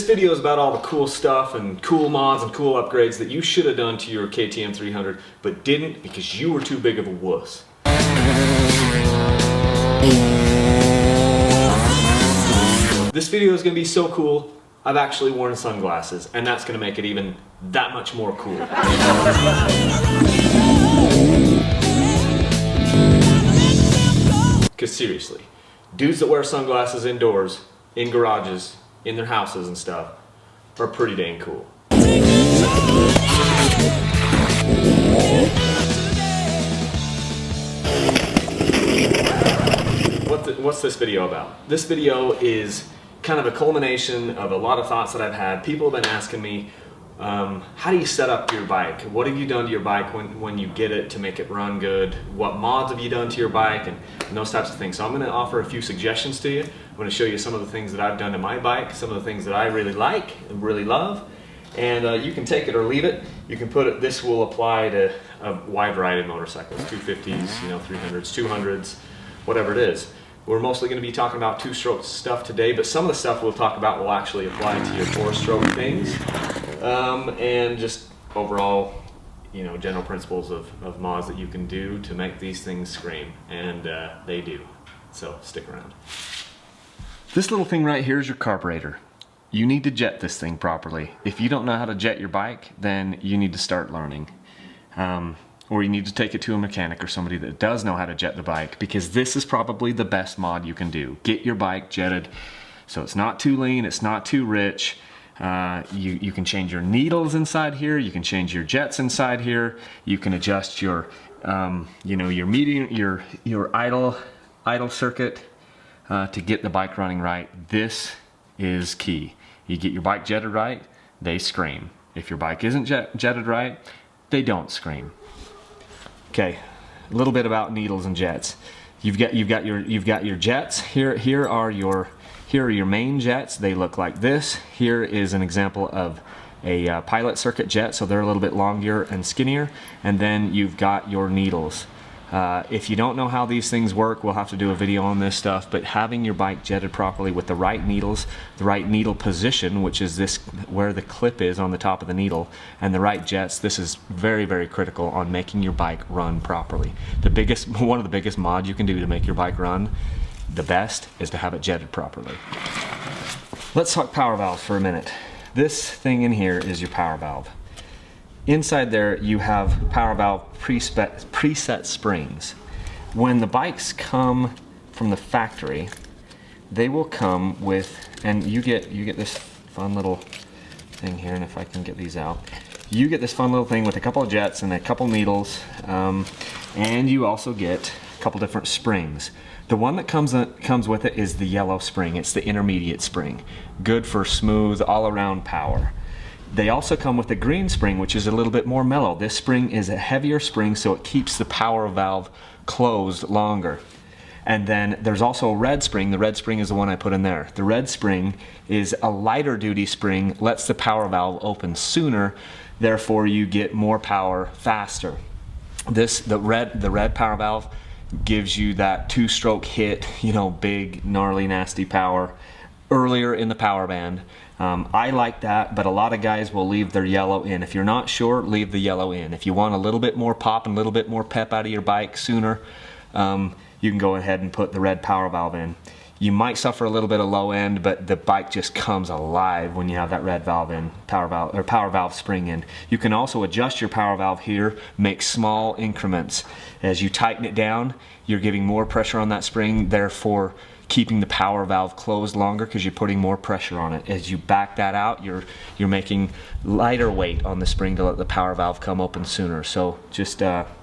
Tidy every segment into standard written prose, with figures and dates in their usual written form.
video is about all the cool stuff and cool mods and cool upgrades that you should have done to your KTM 300, but didn't because you were too big of a wuss. This video is going to be so cool, I've actually worn sunglasses, and that's going to make it even that much more cool. Because seriously, dudes that wear sunglasses indoors, in garages, in their houses and stuff, are pretty dang cool. What's this video about? This video is kind of a culmination of a lot of thoughts that I've had. People have been asking me, how do you set up your bike? What have you done to your bike when you get it to make it run good? What mods have you done to your bike? And those types of things. So I'm going to offer a few suggestions to you. I'm going to show you some of the things that I've done to my bike, some of the things that I really like and really love. And you can take it or leave it. You can put it, this will apply to a wide variety of motorcycles, 250s, you know, 300s, 200s, whatever it is. We're mostly going to be talking about two-stroke stuff today, but some of the stuff we'll talk about will actually apply to your four-stroke things. And just overall, you know, general principles of mods that you can do to make these things scream, and they do. So stick around. This little thing right here is your carburetor. You need to jet this thing properly. If you don't know how to jet your bike, then you need to start learning. Or you need to take it to a mechanic or somebody that does know how to jet the bike, because this is probably the best mod you can do. Get your bike jetted so it's not too lean, it's not too rich. You can change your needles inside here, you can change your jets inside here, you can adjust your you know, your medium, your idle circuit to get the bike running right. This is key. You get your bike jetted right, they scream. If your bike isn't jetted right, they don't scream. Okay, a little bit about needles and jets. You've got your jets. Here are your main jets. They look like this. Here is an example of a pilot circuit jet, so they're a little bit longer and skinnier. And then you've got your needles. If you don't know how these things work, we'll have to do a video on this stuff, but having your bike jetted properly with the right needles, the right needle position, which is this where the clip is on the top of the needle, and the right jets, this is very, very critical on making your bike run properly. One of the biggest mods you can do to make your bike run the best is to have it jetted properly. Let's talk power valves for a minute. This thing in here is your power valve. Inside there you have power valve preset springs. When the bikes come from the factory, they will come with, and you get this fun little thing here, and if I can get these out, you get this fun little thing with a couple of jets and a couple needles, and you also get a couple different springs. The one that comes with it is the yellow spring. It's the intermediate spring, good for smooth all-around power. They also come with a green spring, which is a little bit more mellow. This spring is a heavier spring, so it keeps the power valve closed longer. And then there's also a red spring. The red spring is the one I put in there. The red spring is a lighter duty spring, lets the power valve open sooner, therefore you get more power faster. The red power valve gives you that two-stroke hit, you know, big, gnarly, nasty power earlier in the power band. I like that, but a lot of guys will leave their yellow in. If you're not sure, leave the yellow in. If you want a little bit more pop and a little bit more pep out of your bike sooner, you can go ahead and put the red power valve in. You might suffer a little bit of low end, but the bike just comes alive when you have that red valve in, power valve spring in. You can also adjust your power valve here, make small increments. As you tighten it down, you're giving more pressure on that spring, therefore keeping the power valve closed longer because you're putting more pressure on it. As you back that out, you're making lighter weight on the spring to let the power valve come open sooner. So just that's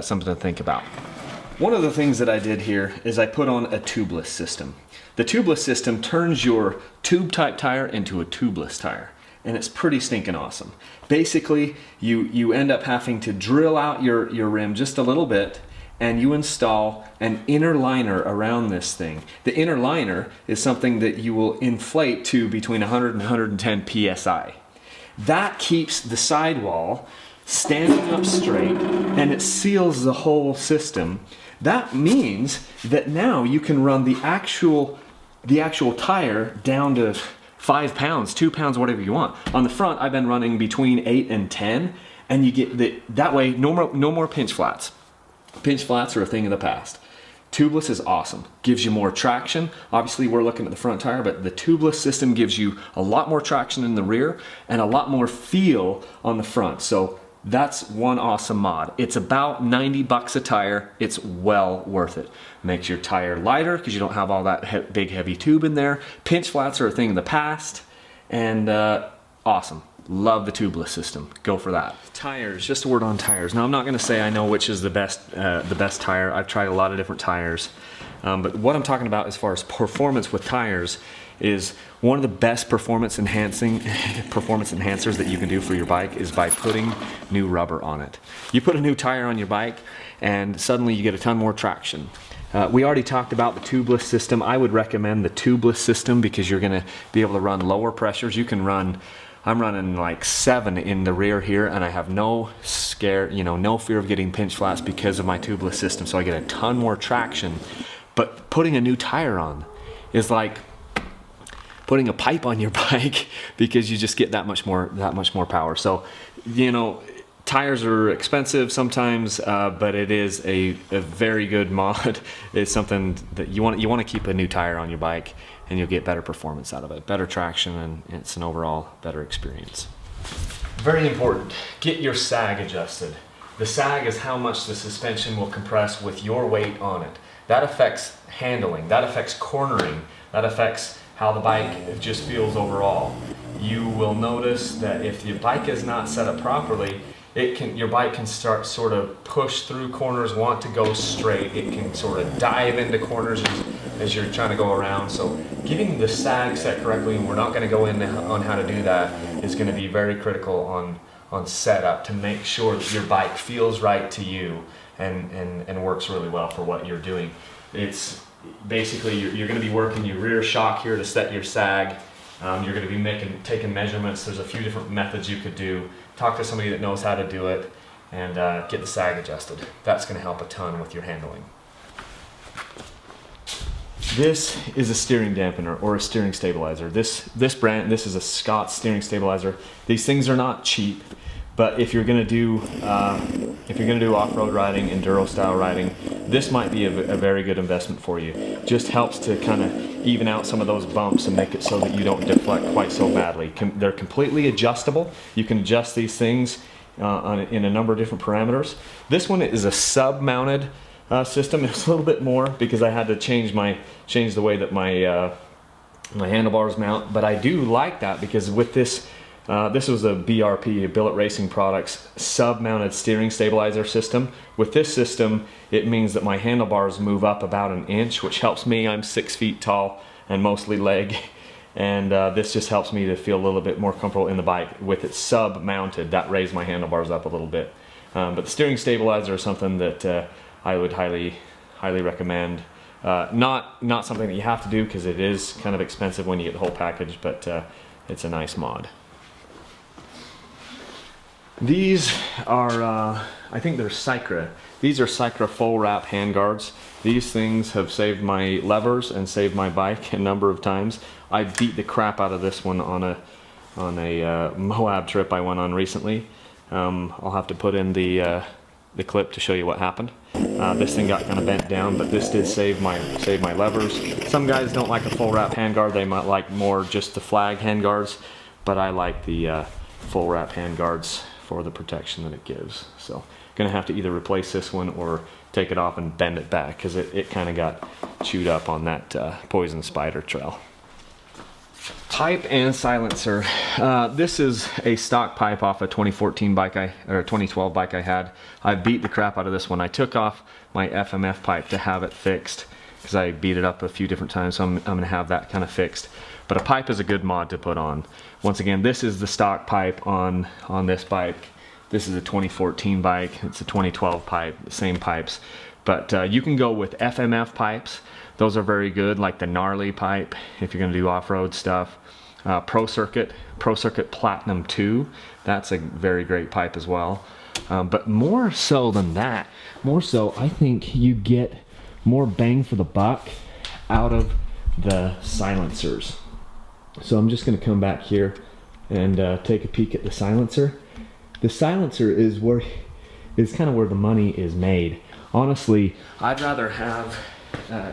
something to think about. One of the things that I did here is I put on a tubeless system. The tubeless system turns your tube type tire into a tubeless tire, and it's pretty stinking awesome. Basically, you end up having to drill out your rim just a little bit, and you install an inner liner around this thing. The inner liner is something that you will inflate to between 100 and 110 psi. That keeps the sidewall standing up straight, and it seals the whole system. That means that now you can run the actual tire down to 5 pounds, 2 pounds, whatever you want. On the front, I've been running between 8 and 10, and you get that way, no more pinch flats. Pinch flats are a thing of the past. Tubeless is awesome, gives you more traction. Obviously we're looking at the front tire, but the tubeless system gives you a lot more traction in the rear and a lot more feel on the front. So that's one awesome mod. It's about 90 bucks a tire. It's well worth it. Makes your tire lighter because you don't have all that big heavy tube in there. Pinch flats are a thing of the past, and awesome. Love the tubeless system. Go for that. Tires, just a word on tires. Now I'm not gonna say I know which is the best tire. I've tried a lot of different tires. But what I'm talking about as far as performance with tires is one of the best performance enhancers that you can do for your bike is by putting new rubber on it. You put a new tire on your bike and suddenly you get a ton more traction. We already talked about the tubeless system. I would recommend the tubeless system because you're gonna be able to run lower pressures. You can run, I'm running like 7 in the rear here, and I have no fear of getting pinch flats because of my tubeless system, so I get a ton more traction. But putting a new tire on is like putting a pipe on your bike because you just get that much more power. So, you know, tires are expensive sometimes, but it is a very good mod. It's something that you want to keep a new tire on your bike, and you'll get better performance out of it, better traction, and it's an overall better experience. Very important, get your sag adjusted. The sag is how much the suspension will compress with your weight on it. That affects handling, that affects cornering, that affects how the bike just feels overall. You will notice that if your bike is not set up properly, your bike can start sort of push through corners, want to go straight. It can sort of dive into corners as you're trying to go around. So getting the sag set correctly, and we're not going to go in on how to do that, is going to be very critical on setup to make sure that your bike feels right to you and works really well for what you're doing. It's basically you're going to be working your rear shock here to set your sag. You're going to be taking measurements. There's a few different methods you could do. Talk to somebody that knows how to do it, and get the sag adjusted. That's going to help a ton with your handling. This is a steering dampener or a steering stabilizer. This brand, this is a Scott steering stabilizer. These things are not cheap, but if you're going to do off-road riding, enduro style riding, this might be a very good investment for you. Just helps to kind of even out some of those bumps and make it so that you don't deflect quite so badly. They're completely adjustable. You can adjust these things in a number of different parameters. This one is a sub-mounted system. It's a little bit more because I had to change the way that my handlebars mount, but I do like that because with this, this was a BRP, Billet Racing Products, sub-mounted steering stabilizer system. With this system, it means that my handlebars move up about 1 inch, which helps me. I'm 6 feet tall and mostly leg, and this just helps me to feel a little bit more comfortable in the bike. With it sub-mounted, that raised my handlebars up a little bit. But the steering stabilizer is something that I would highly recommend. Not something that you have to do because it is kind of expensive when you get the whole package, but it's a nice mod. These are, I think they're Cycra. These are Cycra full wrap handguards. These things have saved my levers and saved my bike a number of times. I beat the crap out of this one on a Moab trip I went on recently. I'll have to put in the clip to show you what happened. This thing got kind of bent down, but this did save my levers. Some guys don't like a full wrap handguard. They might like more just the flag handguards, but I like the full wrap handguards for the protection that it gives. So gonna have to either replace this one or take it off and bend it back because it kind of got chewed up on that poison spider trail. Pipe and silencer. This is a stock pipe off a 2014 bike or 2012 bike I had. I beat the crap out of this one. I took off my FMF pipe to have it fixed because I beat it up a few different times, so I'm gonna have that kind of fixed. But a pipe is a good mod to put on. Once again, this is the stock pipe on this bike. This is a 2014 bike. It's a 2012 pipe, the same pipes. But you can go with FMF pipes. Those are very good, like the gnarly pipe if you're gonna do off-road stuff. Pro Circuit Platinum 2, that's a very great pipe as well. But more so than that, I think you get more bang for the buck out of the silencers. So I'm just going to come back here and take a peek at the silencer. The silencer is kind of where the money is made. Honestly, I'd rather have,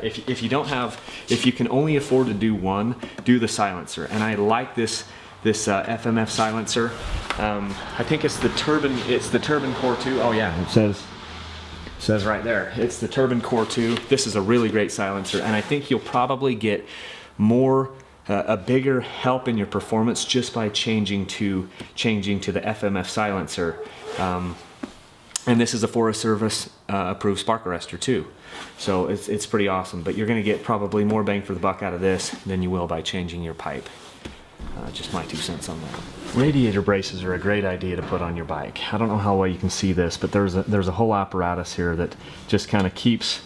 if you can only afford to do one, do the silencer. And I like this FMF silencer. I think it's the Turbine Core 2. Oh yeah, it says right there, it's the Turbine Core 2. This is a really great silencer, and I think you'll probably get a bigger help in your performance just by changing to the FMF silencer. And this is a Forest Service approved spark arrestor too. So it's pretty awesome, but you're gonna get probably more bang for the buck out of this than you will by changing your pipe. Just my 2 cents on that. Radiator braces are a great idea to put on your bike. I don't know how well you can see this, but there's a whole apparatus here that just kind of keeps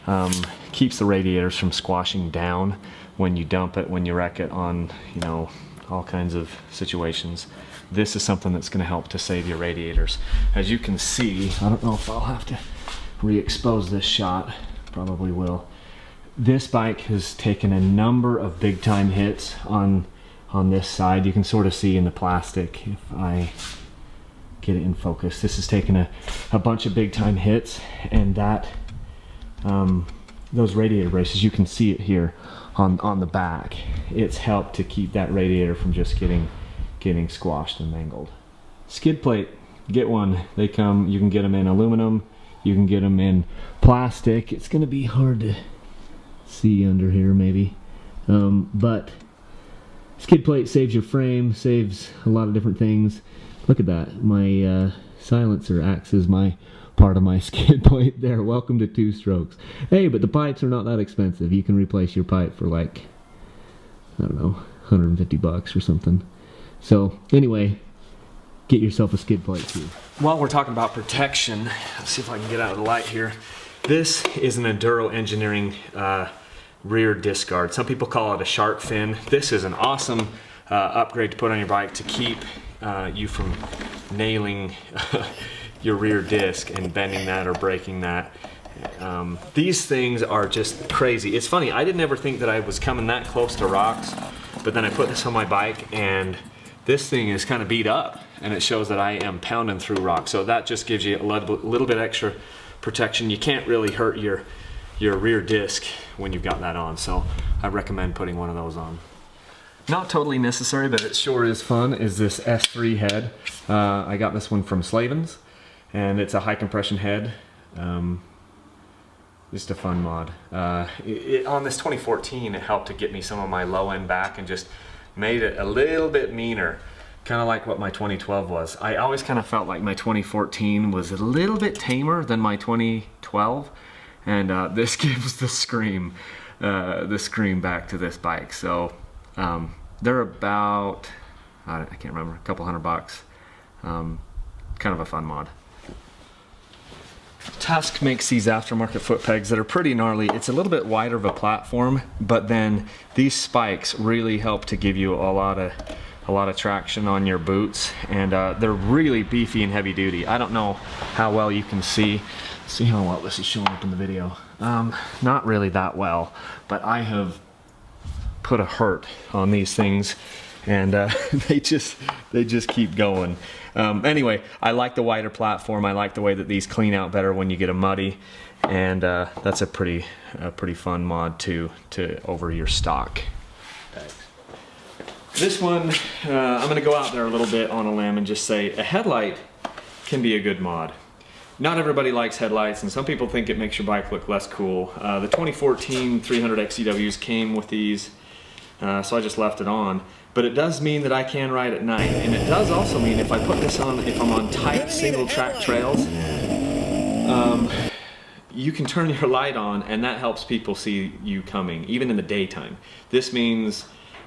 the radiators from squashing down when you dump it, when you wreck it on, you know, all kinds of situations. This is something that's going to help to save your radiators. As you can see, I don't know if I'll have to re-expose this shot, probably will. This bike has taken a number of big time hits on this side. You can sort of see in the plastic if I get it in focus. This has taken a bunch of big time hits, and that those radiator braces, you can see it here on the back. It's helped to keep that radiator from just getting squashed and mangled. Skid plate, get one. They come, you can get them in aluminum, you can get them in plastic. It's gonna be hard to see under here maybe, but skid plate saves your frame, saves a lot of different things. Look at that, my silencer acts as my part of my skid plate there. Welcome to 2 strokes. Hey, but the pipes are not that expensive. You can replace your pipe for like, I don't know, 150 bucks or something. So anyway, get yourself a skid plate too. While we're talking about protection, let's see if I can get out of the light here. This is an Enduro Engineering rear disc guard. Some people call it a shark fin. This is an awesome upgrade to put on your bike to keep you from nailing your rear disc and bending that or breaking that. These things are just crazy. It's funny, I didn't ever think that I was coming that close to rocks, but then I put this on my bike and this thing is kind of beat up, and it shows that I am pounding through rocks. So that just gives you a little bit extra protection. You can't really hurt your rear disc when you've got that on, so I recommend putting one of those on. Not totally necessary, but it sure is fun, is this S3 head. I got this one from Slavens, and it's a high compression head. Just a fun mod. On this 2014, it helped to get me some of my low end back and just made it a little bit meaner, kind of like what my 2012 was. I always kind of felt like my 2014 was a little bit tamer than my 2012, and this gives the scream back to this bike. So they're about, I can't remember, a couple $100. Kind of a fun mod. Tusk makes these aftermarket foot pegs that are pretty gnarly. It's a little bit wider of a platform, but then these spikes really help to give you a lot of traction on your boots, and they're really beefy and heavy duty. I don't know how well you can see how well this is showing up in the video. Not really that well, but I have put a hurt on these things, and they just keep going. Anyway, I like the wider platform. I like the way that these clean out better when you get them muddy, and that's a pretty fun mod to over your stock pegs. This one, I'm going to go out there a little bit on a limb and just say a headlight can be a good mod. Not everybody likes headlights, and some people think it makes your bike look less cool. The 2014 300 XCWs came with these, so I just left it on. But it does mean that I can ride at night, and it does also mean if I put this on, if I'm on tight single track trails, you can turn your light on, and that helps people see you coming, even in the daytime. This means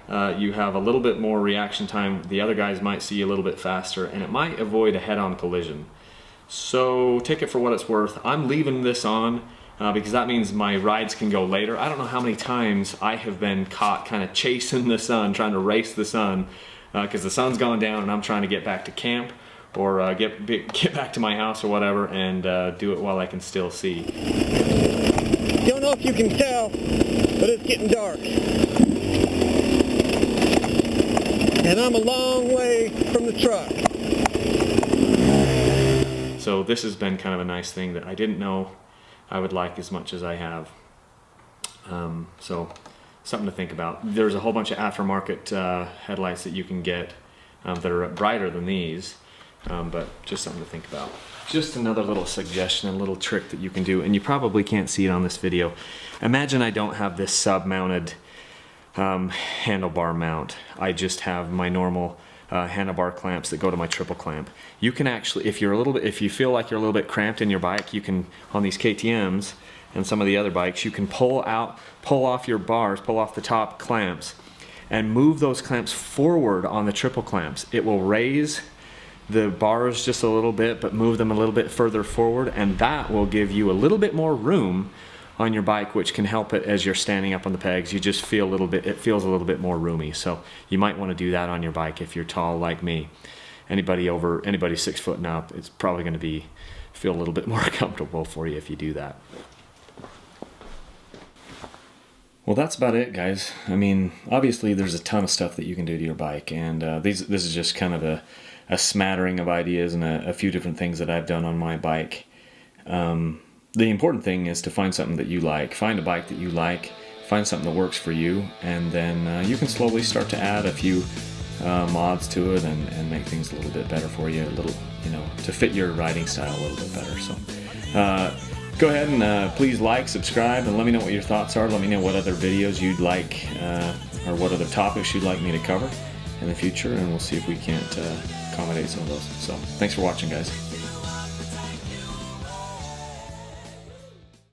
you have a little bit more reaction time. The other guys might see you a little bit faster, and it might avoid a head-on collision. So take it for what it's worth. I'm leaving this on because that means my rides can go later. I don't know how many times I have been caught kind of chasing the sun, trying to race the sun, because the sun's gone down and I'm trying to get back to camp or get back to my house or whatever, and do it while I can still see. Don't know if you can tell, but it's getting dark. and I'm a long way from the truck. So this has been kind of a nice thing that I didn't know I would like as much as I have. So something to think about. There's a whole bunch of aftermarket headlights that you can get that are brighter than these, but just something to think about. Just another little suggestion, a little trick that you can do, and you probably can't see it on this video. Imagine I don't have this sub-mounted handlebar mount. I just have my normal handlebar clamps that go to my triple clamp. You can actually, if you feel like you're a little bit cramped in your bike, you can, on these KTMs and some of the other bikes, you can pull off your bars, pull off the top clamps, and move those clamps forward on the triple clamps. It will raise the bars just a little bit, but move them a little bit further forward, and that will give you a little bit more room on your bike, which can help it as you're standing up on the pegs. You just feel it feels a little bit more roomy. So you might want to do that on your bike if you're tall like me. Anybody 6 foot and up, it's probably going to feel a little bit more comfortable for you if you do that. Well, that's about it, guys. I mean, obviously there's a ton of stuff that you can do to your bike, and this is just kind of a smattering of ideas and a few different things that I've done on my bike. The important thing is to find something that you like. Find a bike that you like, find something that works for you, and then you can slowly start to add a few mods to it and make things a little bit better for you, to fit your riding style a little bit better. So go ahead and please like, subscribe, and let me know what your thoughts are. Let me know what other videos you'd like or what other topics you'd like me to cover in the future, and we'll see if we can't accommodate some of those. So thanks for watching, guys.